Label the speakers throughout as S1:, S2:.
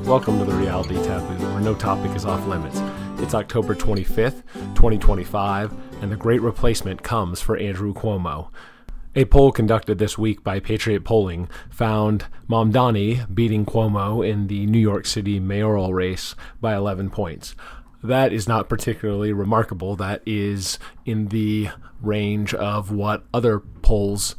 S1: Welcome to the Reality Taboo, where no topic is off limits. It's October 25th, 2025, and the great replacement comes for Andrew Cuomo. A poll conducted this week by Patriot Polling found Mamdani beating Cuomo in the New York City mayoral race by 11 points. That is not particularly remarkable. That is in the range of what other polls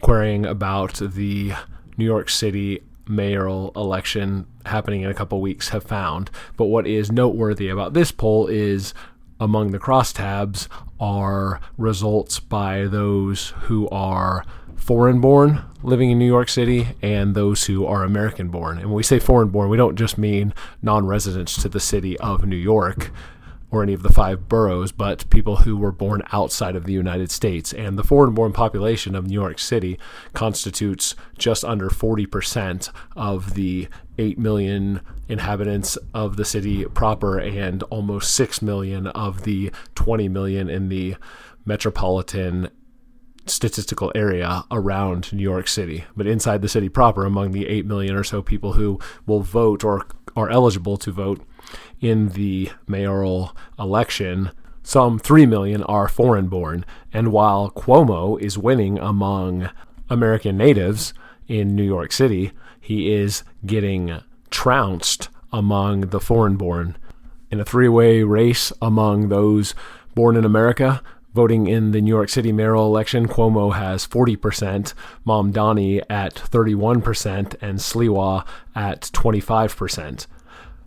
S1: querying about the New York City mayoral election happening in a couple weeks have found. But what is noteworthy about this poll is among the crosstabs are results by those who are foreign-born living in New York City and those who are American-born. And when we say foreign-born, we don't just mean non-residents to the city of New York or any of the 5 boroughs, but people who were born outside of the United States. And the foreign-born population of New York City constitutes just under 40% of the 8 million inhabitants of the city proper and almost 6 million of the 20 million in the metropolitan statistical area around New York City. But inside the city proper, among the 8 million or so people who will vote or are eligible to vote in the mayoral election, some 3 million are foreign-born. And while Cuomo is winning among American natives in New York City, he is getting trounced among the foreign-born. In a three-way race among those born in America, voting in the New York City mayoral election, Cuomo has 40%, Mamdani at 31%, and Sliwa at 25%.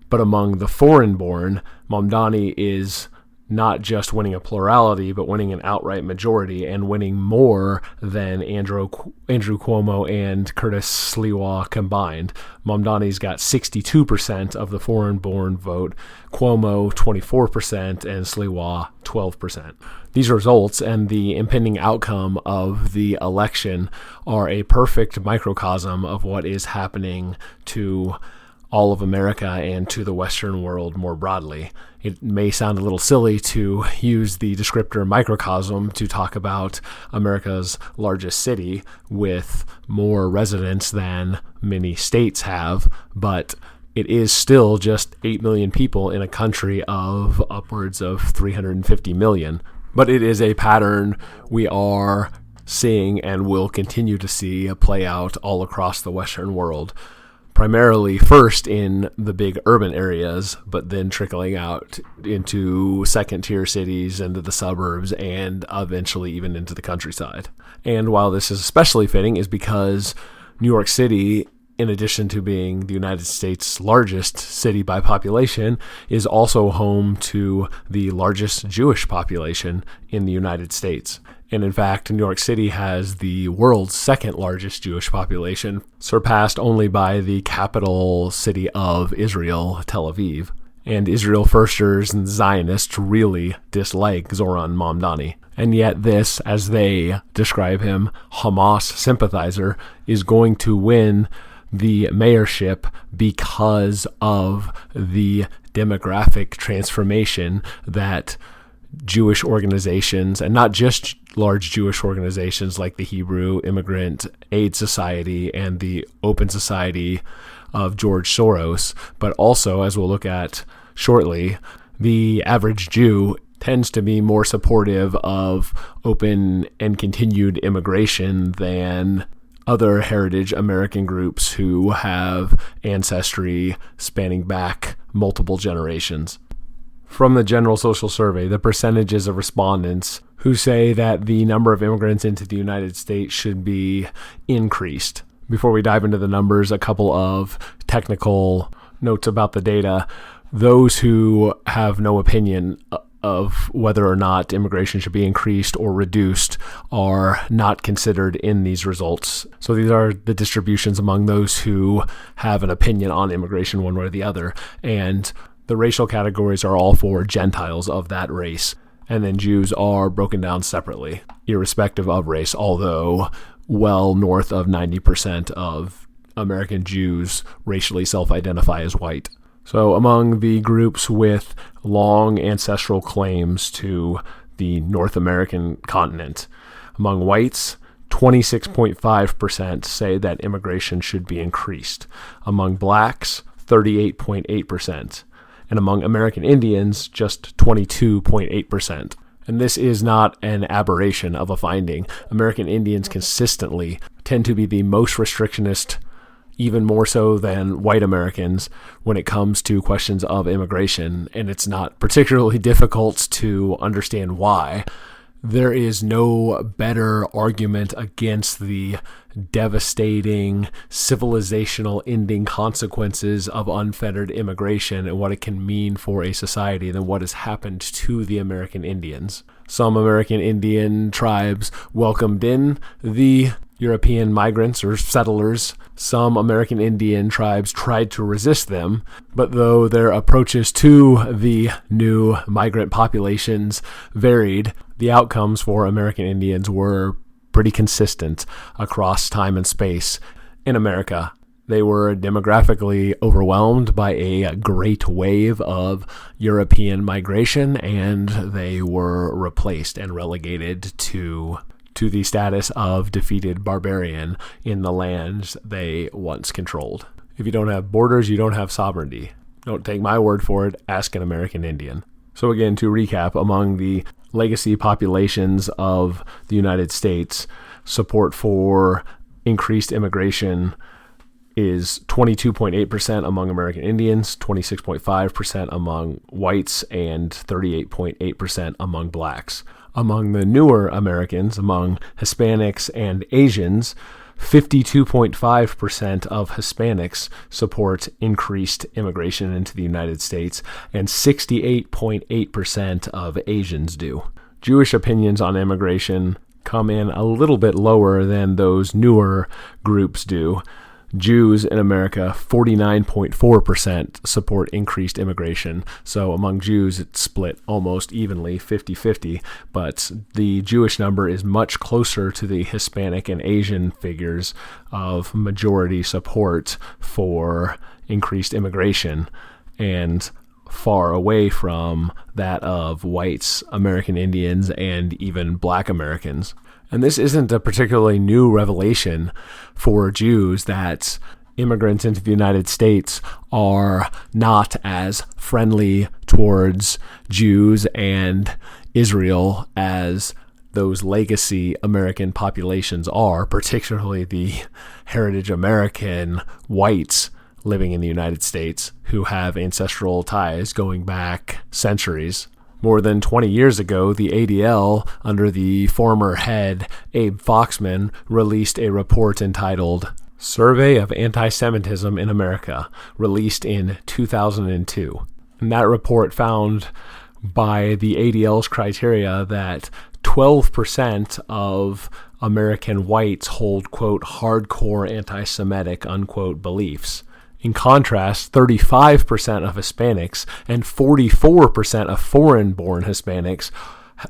S1: But among the foreign-born, Mamdani is not just winning a plurality, but winning an outright majority and winning more than Andrew Cuomo and Curtis Sliwa combined. Mamdani's got 62% of the foreign-born vote, Cuomo 24%, and Sliwa 12%. These results and the impending outcome of the election are a perfect microcosm of what is happening to all of America and to the Western world more broadly. It may sound a little silly to use the descriptor microcosm to talk about America's largest city with more residents than many states have, but it is still just 8 million people in a country of upwards of 350 million. But it is a pattern we are seeing and will continue to see play out all across the Western world. Primarily first in the big urban areas, but then trickling out into second-tier cities, into the suburbs, and eventually even into the countryside. And while this is especially fitting is because New York City, in addition to being the United States' largest city by population, is also home to the largest Jewish population in the United States. And in fact, New York City has the world's second largest Jewish population, surpassed only by the capital city of Israel, Tel Aviv. And Israel firsters and Zionists really dislike Zoran Mamdani. And yet this, as they describe him, Hamas sympathizer, is going to win the mayorship because of the demographic transformation that Jewish organizations, and not just large Jewish organizations like the Hebrew Immigrant Aid Society and the Open Society of George Soros, but also, as we'll look at shortly, the average Jew tends to be more supportive of open and continued immigration than other heritage American groups who have ancestry spanning back multiple generations. From the General Social Survey, the percentages of respondents who say that the number of immigrants into the United States should be increased. Before we dive into the numbers, a couple of technical notes about the data. Those who have no opinion of whether or not immigration should be increased or reduced are not considered in these results. So these are the distributions among those who have an opinion on immigration one way or the other. And the racial categories are all for Gentiles of that race. And then Jews are broken down separately, irrespective of race, although well north of 90% of American Jews racially self-identify as white. So among the groups with long ancestral claims to the North American continent, among whites, 26.5% say that immigration should be increased. Among blacks, 38.8%. And among American Indians, just 22.8%. And this is not an aberration of a finding. American Indians consistently tend to be the most restrictionist, even more so than white Americans, when it comes to questions of immigration, and it's not particularly difficult to understand why. There is no better argument against the devastating civilizational ending consequences of unfettered immigration and what it can mean for a society than what has happened to the American Indians. Some American Indian tribes welcomed in the European migrants or settlers. Some American Indian tribes tried to resist them, but though their approaches to the new migrant populations varied, the outcomes for American Indians were pretty consistent across time and space in America. They were demographically overwhelmed by a great wave of European migration, and they were replaced and relegated to the status of defeated barbarian in the lands they once controlled. If you don't have borders, you don't have sovereignty. Don't take my word for it, ask an American Indian. So again, to recap, among the legacy populations of the United States, support for increased immigration is 22.8% among American Indians, 26.5% among whites, and 38.8% among blacks. Among the newer Americans, among Hispanics and Asians, 52.5% of Hispanics support increased immigration into the United States, and 68.8% of Asians do. Jewish opinions on immigration come in a little bit lower than those newer groups do. Jews in America, 49.4% support increased immigration. So among Jews, it's split almost evenly, 50-50, but the Jewish number is much closer to the Hispanic and Asian figures of majority support for increased immigration, and far away from that of whites, American Indians, and even black Americans. And this isn't a particularly new revelation for Jews that immigrants into the United States are not as friendly towards Jews and Israel as those legacy American populations are, particularly the heritage American whites living in the United States who have ancestral ties going back centuries. More than 20 years ago, the ADL, under the former head Abe Foxman, released a report entitled Survey of Anti-Semitism in America, released in 2002. And that report found, by the ADL's criteria, that 12% of American whites hold, quote, hardcore anti-Semitic, unquote, beliefs. In contrast, 35% of Hispanics and 44% of foreign-born Hispanics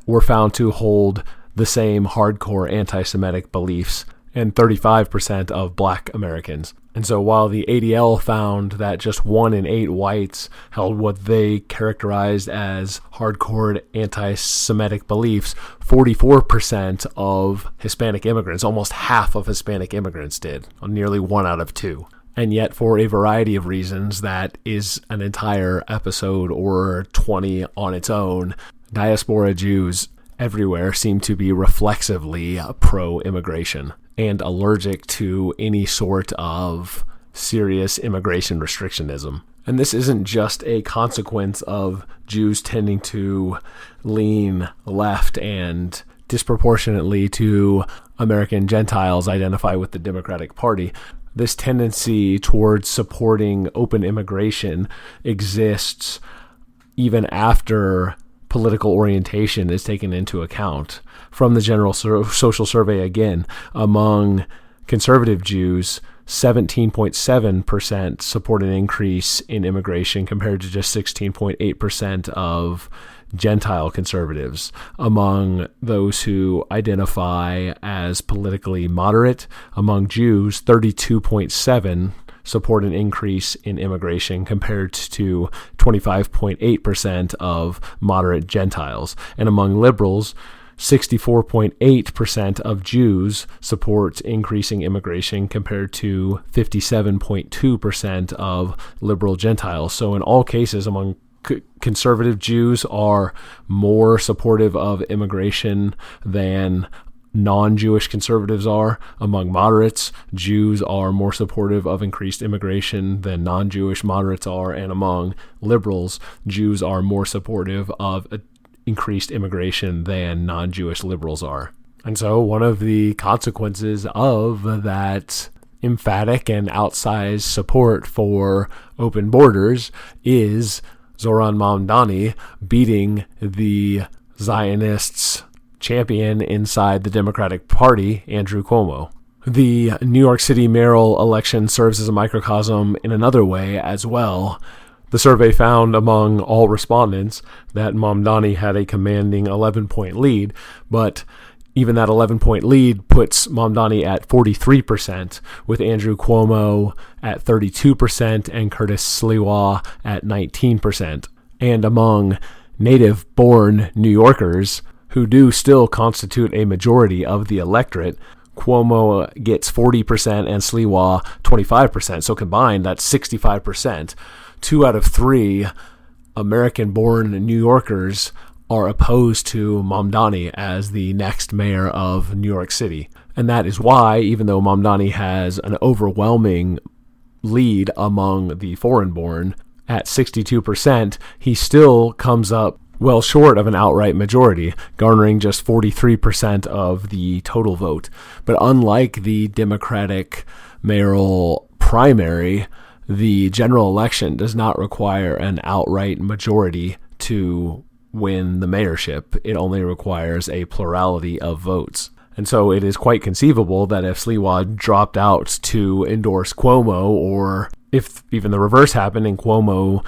S1: were found to hold the same hardcore anti-Semitic beliefs, and 35% of black Americans. And so while the ADL found that just 1 in 8 whites held what they characterized as hardcore anti-Semitic beliefs, 44% of Hispanic immigrants, almost half of Hispanic immigrants did, nearly 1 out of 2. And yet, for a variety of reasons, that is an entire episode or 20 on its own, diaspora Jews everywhere seem to be reflexively pro-immigration and allergic to any sort of serious immigration restrictionism. And this isn't just a consequence of Jews tending to lean left and disproportionately to American Gentiles identify with the Democratic Party. This tendency towards supporting open immigration exists even after political orientation is taken into account. From the General Social Survey again, among conservative Jews, 17.7% support an increase in immigration compared to just 16.8% of Gentile conservatives. Among those who identify as politically moderate, among Jews, 32.7% support an increase in immigration compared to 25.8% of moderate Gentiles. And among liberals, 64.8% of Jews support increasing immigration compared to 57.2% of liberal Gentiles. So in all cases, among conservative Jews are more supportive of immigration than non-Jewish conservatives are. Among moderates, Jews are more supportive of increased immigration than non-Jewish moderates are. And among liberals, Jews are more supportive of increased immigration than non-Jewish liberals are. And so one of the consequences of that emphatic and outsized support for open borders is Zoran Mamdani beating the Zionists' champion inside the Democratic Party, Andrew Cuomo. The New York City mayoral election serves as a microcosm in another way as well. The survey found among all respondents that Mamdani had a commanding 11-point lead, but even that 11-point lead puts Mamdani at 43%, with Andrew Cuomo at 32% and Curtis Sliwa at 19%. And among native-born New Yorkers, who do still constitute a majority of the electorate, Cuomo gets 40% and Sliwa 25%. So combined, that's 65%. 2 out of 3 American-born New Yorkers are opposed to Mamdani as the next mayor of New York City. And that is why, even though Mamdani has an overwhelming lead among the foreign-born at 62%, he still comes up well short of an outright majority, garnering just 43% of the total vote. But unlike the Democratic mayoral primary, the general election does not require an outright majority to win the mayorship. It only requires a plurality of votes. And so it is quite conceivable that if Sliwa dropped out to endorse Cuomo, or if even the reverse happened and Cuomo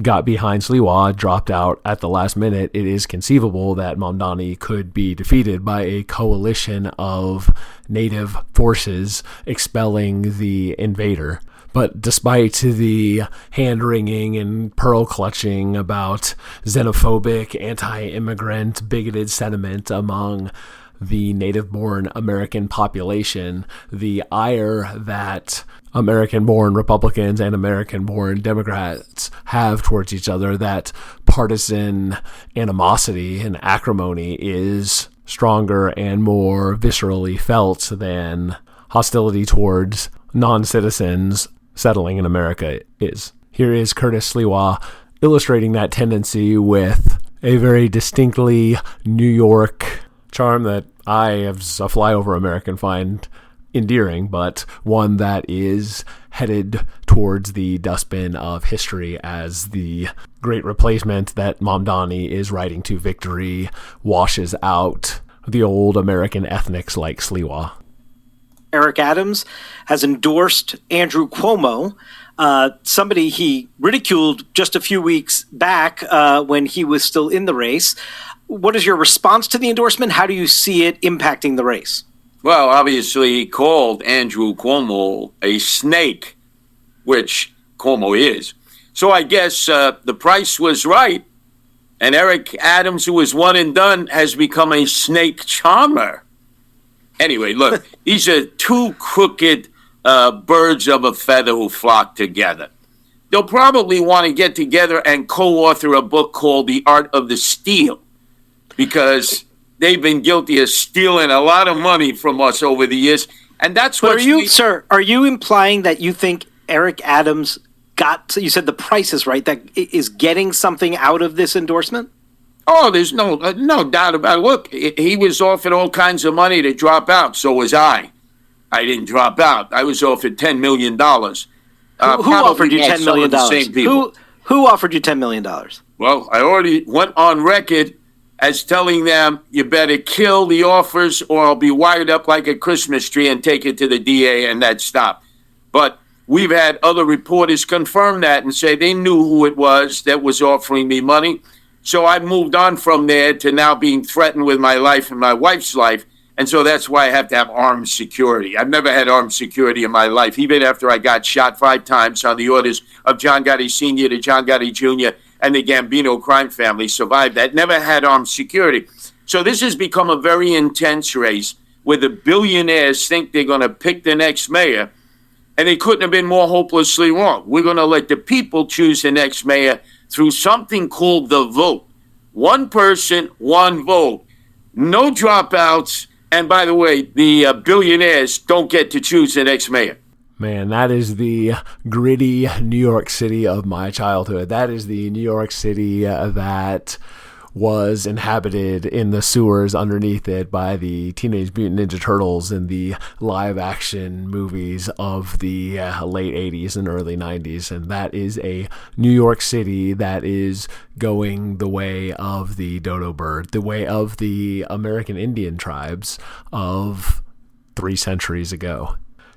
S1: got behind Sliwa, dropped out at the last minute, it is conceivable that Mamdani could be defeated by a coalition of native forces expelling the invader. But despite the hand-wringing and pearl-clutching about xenophobic, anti-immigrant, bigoted sentiment among the native-born American population, the ire that American-born Republicans and American-born Democrats have towards each other, that partisan animosity and acrimony is stronger and more viscerally felt than hostility towards non-citizens settling in America is. Here is Curtis Sliwa illustrating that tendency with a very distinctly New York charm that I, as a flyover American, find endearing, but one that is headed towards the dustbin of history as the great replacement that Mamdani is riding to victory washes out the old American ethnics like Sliwa.
S2: Eric Adams has endorsed Andrew Cuomo, somebody he ridiculed just a few weeks back when he was still in the race. What is your response to the endorsement? How do you see it impacting the race?
S3: Well, obviously, he called Andrew Cuomo a snake, which Cuomo is. So I guess the price was right. And Eric Adams, who was one and done, has become a snake charmer. Anyway, look, these are two crooked birds of a feather who flock together. They'll probably want to get together and co-author a book called The Art of the Steal, because they've been guilty of stealing a lot of money from us over the years. And that's what...
S2: Are you implying that you think Eric Adams got, you said the price is right, that is getting something out of this endorsement?
S3: Oh, there's no doubt about it. Look, he was offered all kinds of money to drop out. So was I. I didn't drop out. I was offered $10 million.
S2: Who offered you $10 million? Who offered you $10 million?
S3: Well, I already went on record as telling them, you better kill the offers or I'll be wired up like a Christmas tree and take it to the DA, and that stopped. But we've had other reporters confirm that and say they knew who it was that was offering me money. So I moved on from there to now being threatened with my life and my wife's life. And so that's why I have to have armed security. I've never had armed security in my life, even after I got shot 5 times on the orders of John Gotti Sr. to John Gotti Jr. and the Gambino crime family. Survived that. Never had armed security. So this has become a very intense race where the billionaires think they're going to pick the next mayor, and they couldn't have been more hopelessly wrong. We're going to let the people choose the next mayor through something called the vote. One person, one vote. No dropouts. And by the way, the billionaires don't get to choose the next mayor.
S1: Man, that is the gritty New York City of my childhood. That is the New York City that was inhabited in the sewers underneath it by the Teenage Mutant Ninja Turtles in the live-action movies of the late 80s and early 90s. And that is a New York City that is going the way of the dodo bird, the way of the American Indian tribes of 3 centuries ago.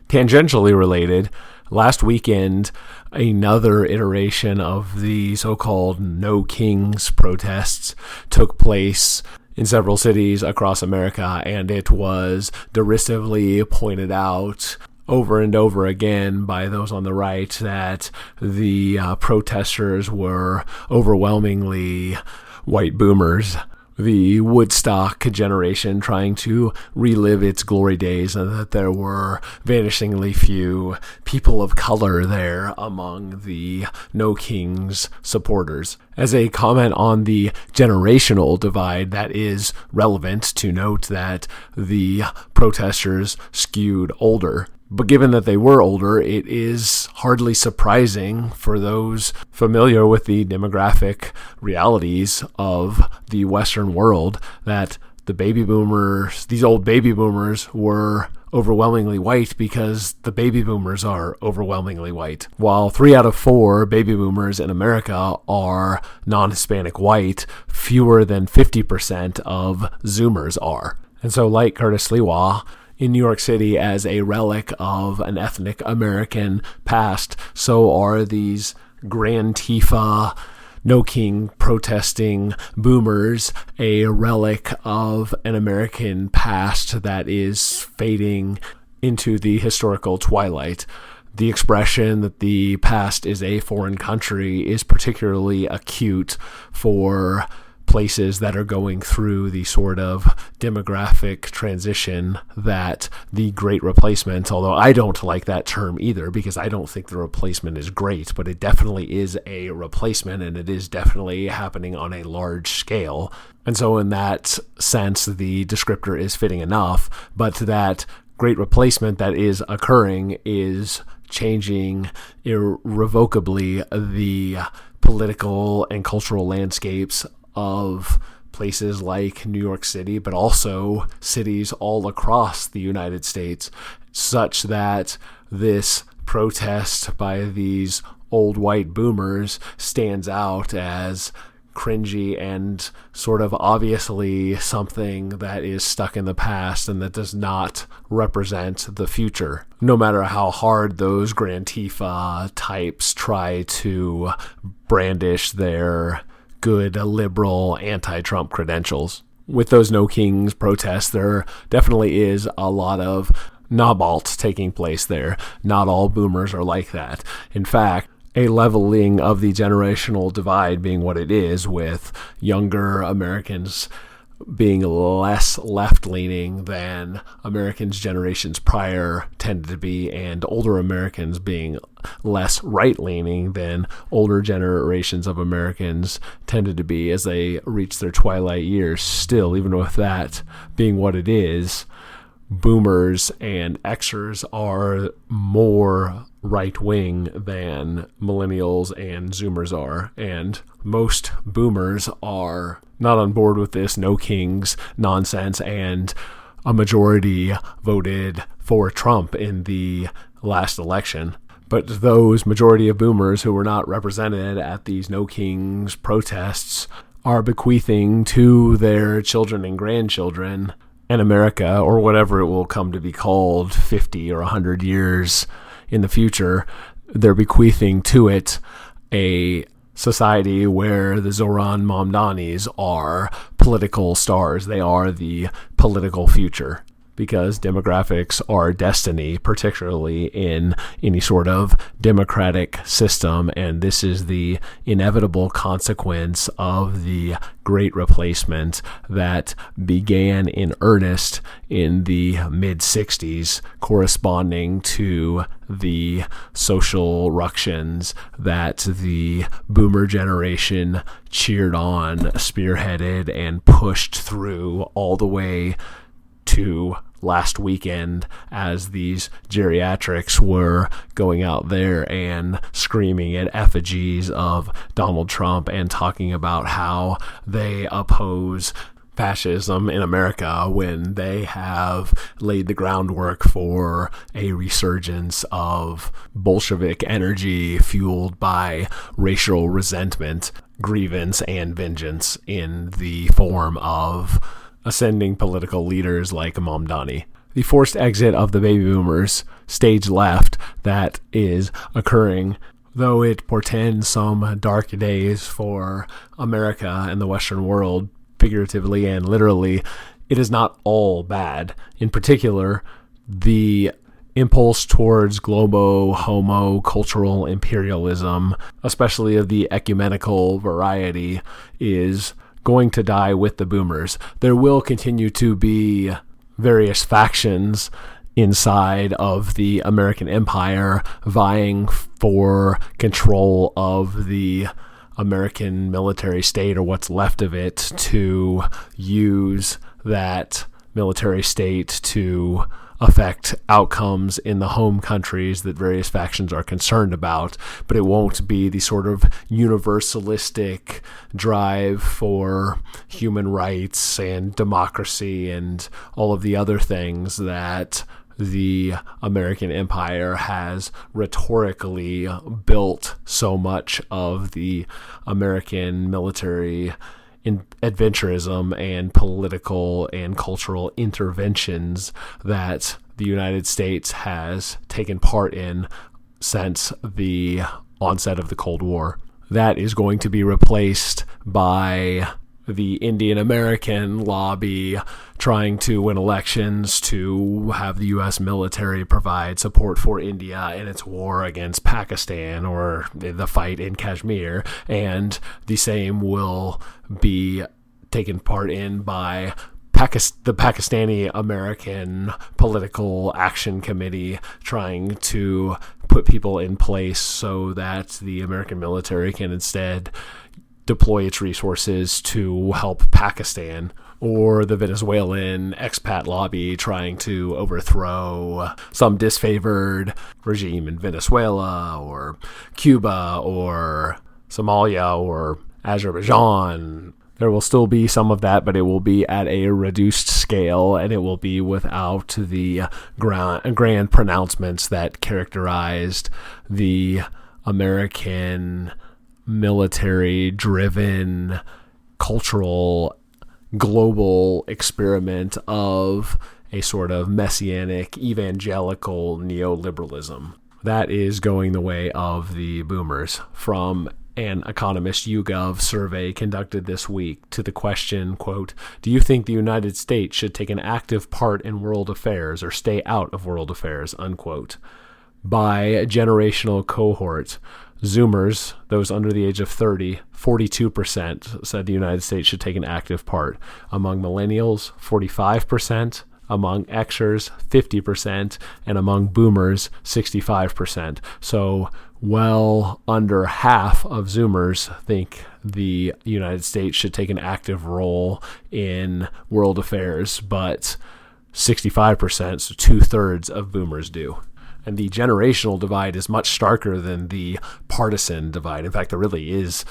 S1: Tangentially related, last weekend, another iteration of the so-called No Kings protests took place in several cities across America, and it was derisively pointed out over and over again by those on the right that the protesters were overwhelmingly white boomers, the Woodstock generation trying to relive its glory days, and that there were vanishingly few people of color there among the No Kings supporters. As a comment on the generational divide, that is relevant to note that the protesters skewed older. But given that they were older, it is hardly surprising for those familiar with the demographic realities of the Western world that the baby boomers, these old baby boomers, were overwhelmingly white because the baby boomers are overwhelmingly white. While 3 out of 4 baby boomers in America are non-Hispanic white, fewer than 50% of Zoomers are. And so, like Curtis Sliwa, in New York City, as a relic of an ethnic American past, so are these Grand Tifa, No King protesting boomers a relic of an American past that is fading into the historical twilight. The expression that the past is a foreign country is particularly acute for places that are going through the sort of demographic transition that the Great Replacement, although I don't like that term either because I don't think the replacement is great, but it definitely is a replacement and it is definitely happening on a large scale. And so in that sense, the descriptor is fitting enough, but that Great Replacement that is occurring is changing irrevocably the political and cultural landscapes of places like New York City, but also cities all across the United States, such that this protest by these old white boomers stands out as cringy and sort of obviously something that is stuck in the past and that does not represent the future. No matter how hard those Grand Tifa types try to brandish their good liberal anti-Trump credentials. With those No Kings protests, there definitely is a lot of knobalt taking place there. Not all boomers are like that. In fact, a leveling of the generational divide being what it is, with younger Americans being less left-leaning than Americans generations prior tended to be, and older Americans being less right-leaning than older generations of Americans tended to be as they reached their twilight years. Still, even with that being what it is, boomers and Xers are more right-wing than millennials and Zoomers are, and most boomers are not on board with this No Kings nonsense, and a majority voted for Trump in the last election. But those majority of boomers who were not represented at these No Kings protests are bequeathing to their children and grandchildren an America, or whatever it will come to be called 50 or 100 years in the future. They're bequeathing to it a society where the Zoran Mamdanis are political stars. They are the political future. because demographics are destiny, particularly in any sort of democratic system. And this is the inevitable consequence of the Great Replacement that began in earnest in the mid-60s, corresponding to the social ructions that the boomer generation cheered on, spearheaded, and pushed through all the way to last weekend as these geriatrics were going out there and screaming at effigies of Donald Trump and talking about how they oppose fascism in America when they have laid the groundwork for a resurgence of Bolshevik energy fueled by racial resentment, grievance, and vengeance in the form of ascending political leaders like Mamdani. The forced exit of the baby boomers, stage left, that is occurring, though it portends some dark days for America and the Western world, figuratively and literally, it is not all bad. In particular, the impulse towards globo-homo cultural imperialism, especially of the ecumenical variety, is going to die with the boomers. There will continue to be various factions inside of the American empire vying for control of the American military state, or what's left of it, to use that military state to affect outcomes in the home countries that various factions are concerned about, but it won't be the sort of universalistic drive for human rights and democracy and all of the other things that the American empire has rhetorically built so much of the American military adventurism and political and cultural interventions that the United States has taken part in since the onset of the Cold War. That is going to be replaced by the Indian American lobby trying to win elections to have the U.S. military provide support for India in its war against Pakistan or the fight in Kashmir, and the same will be taken part in by the Pakistani American Political Action Committee trying to put people in place so that the American military can instead deploy its resources to help Pakistan, or the Venezuelan expat lobby trying to overthrow some disfavored regime in Venezuela or Cuba or Somalia or Azerbaijan. There will still be some of that, but it will be at a reduced scale, and it will be without the grand pronouncements that characterized the American military-driven cultural global experiment of a sort of messianic evangelical neoliberalism. That is going the way of the boomers. From an Economist YouGov survey conducted this week to the question, quote, "Do you think the United States should take an active part in world affairs or stay out of world affairs?" unquote. By generational cohort, Zoomers, those under the age of 30, 42% said the United States should take an active part. Among millennials, 45%. Among Xers, 50%. And among boomers, 65%. So well under half of Zoomers think the United States should take an active role in world affairs, but 65%, so 2/3 of boomers do. And the generational divide is much starker than the partisan divide. In fact, there really is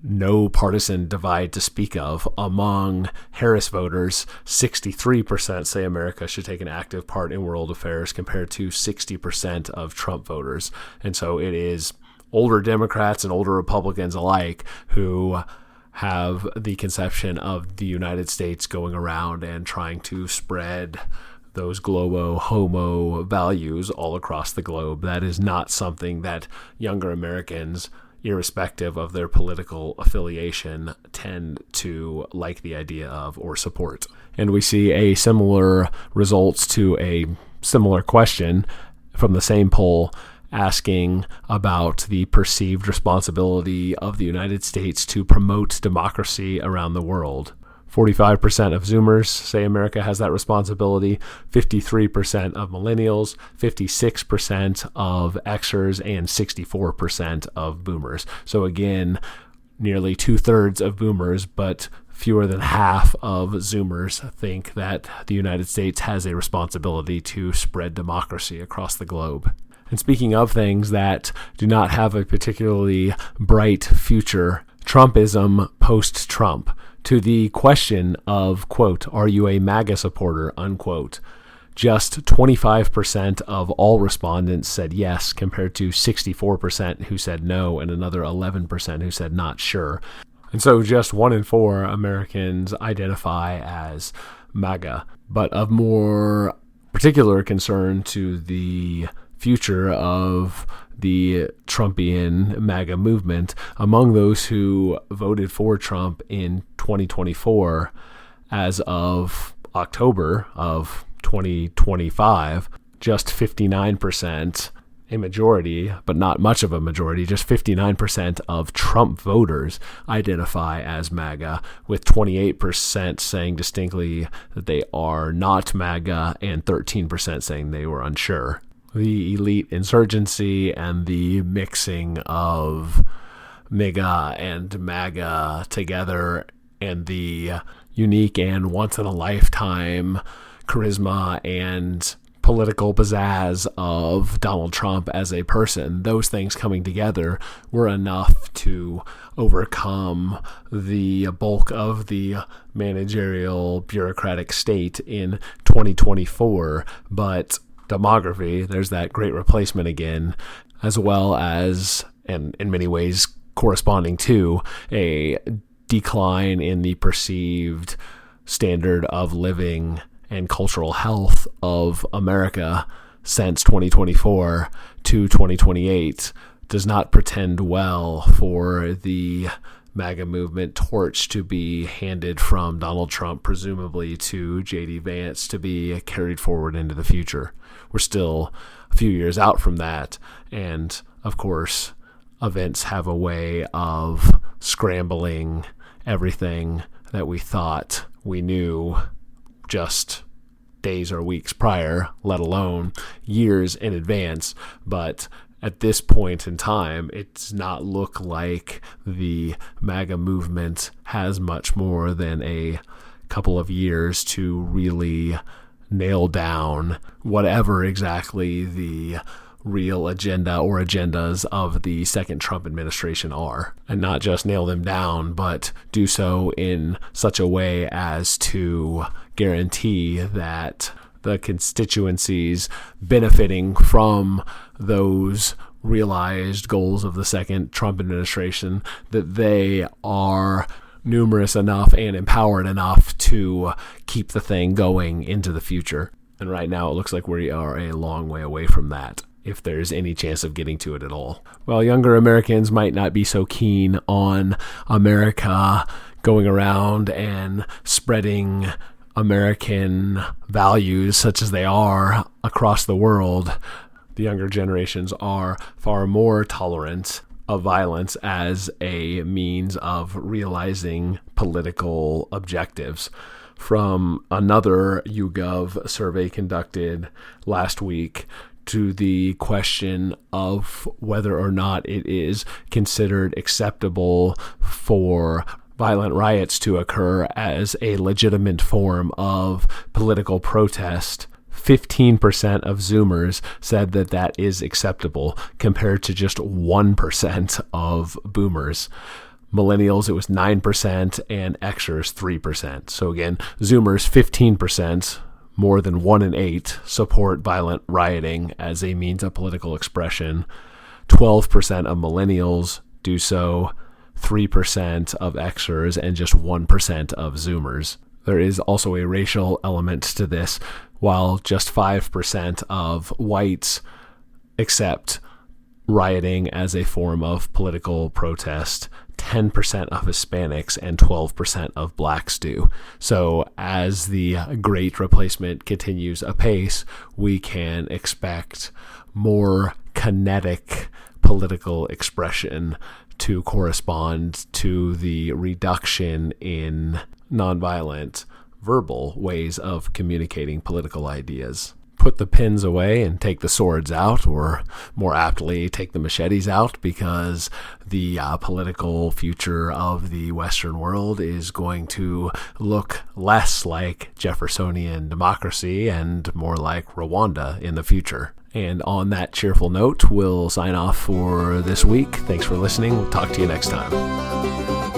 S1: no partisan divide to speak of. Among Harris voters, 63% say America should take an active part in world affairs compared to 60% of Trump voters. And so it is older Democrats and older Republicans alike who have the conception of the United States going around and trying to spread those globo-homo values all across the globe. That is not something that younger Americans irrespective of their political affiliation, tend to like the idea of or support. And we see a similar results to a similar question from the same poll asking about the perceived responsibility of the United States to promote democracy around the world. 45% of Zoomers say America has that responsibility, 53% of millennials, 56% of Xers, and 64% of boomers. So again, nearly 2/3 of boomers, but fewer than half of Zoomers think that the United States has a responsibility to spread democracy across the globe. And speaking of things that do not have a particularly bright future, Trumpism post-Trump. To the question of, quote, are you a MAGA supporter, unquote, just 25% of all respondents said yes, compared to 64% who said no and another 11% who said not sure. And so just 1 in 4 Americans identify as MAGA. But of more particular concern to the future of the Trumpian MAGA movement, among those who voted for Trump in 2024, as of October of 2025, just 59%, a majority, but not much of a majority, just 59% of Trump voters identify as MAGA, with 28% saying distinctly that they are not MAGA and 13% saying they were unsure. The elite insurgency and the mixing of MAGA and MAGA together, and the unique and once-in-a-lifetime charisma and political pizzazz of Donald Trump as a person, those things coming together were enough to overcome the bulk of the managerial bureaucratic state in 2024. But demography, there's that great replacement again, as well as, and in many ways corresponding to, a decline in the perceived standard of living and cultural health of America since 2024 to 2028 does not portend well for the MAGA movement torch to be handed from Donald Trump, presumably to J.D. Vance, to be carried forward into the future. We're still a few years out from that, and of course, events have a way of scrambling everything that we thought we knew just days or weeks prior, let alone years in advance. But at this point in time, it does not look like the MAGA movement has much more than a couple of years to really nail down whatever exactly the real agenda or agendas of the second Trump administration are. And not just nail them down, but do so in such a way as to guarantee that the constituencies benefiting from those realized goals of the second Trump administration, that they are numerous enough and empowered enough to keep the thing going into the future. And right now it looks like we are a long way away from that, if there's any chance of getting to it at all. While younger Americans might not be so keen on America going around and spreading American values such as they are across the world, the younger generations are far more tolerant of violence as a means of realizing political objectives. From another YouGov survey conducted last week, to the question of whether or not it is considered acceptable for violent riots to occur as a legitimate form of political protest, 15% of Zoomers said that that is acceptable, compared to just 1% of boomers. Millennials, it was 9%, and Xers, 3%. So again, Zoomers, 15%, more than 1 in 8, support violent rioting as a means of political expression. 12% of millennials do so, 3% of Xers, and just 1% of Zoomers. There is also a racial element to this. While just 5% of whites accept rioting as a form of political protest, 10% of Hispanics and 12% of blacks do. So as the Great Replacement continues apace, we can expect more kinetic political expression to correspond to the reduction in nonviolent verbal ways of communicating political ideas. Put the pins away and take the swords out, or more aptly, take the machetes out, because the political future of the Western world is going to look less like Jeffersonian democracy and more like Rwanda in the future. And on that cheerful note, we'll sign off for this week. Thanks for listening. We'll talk to you next time.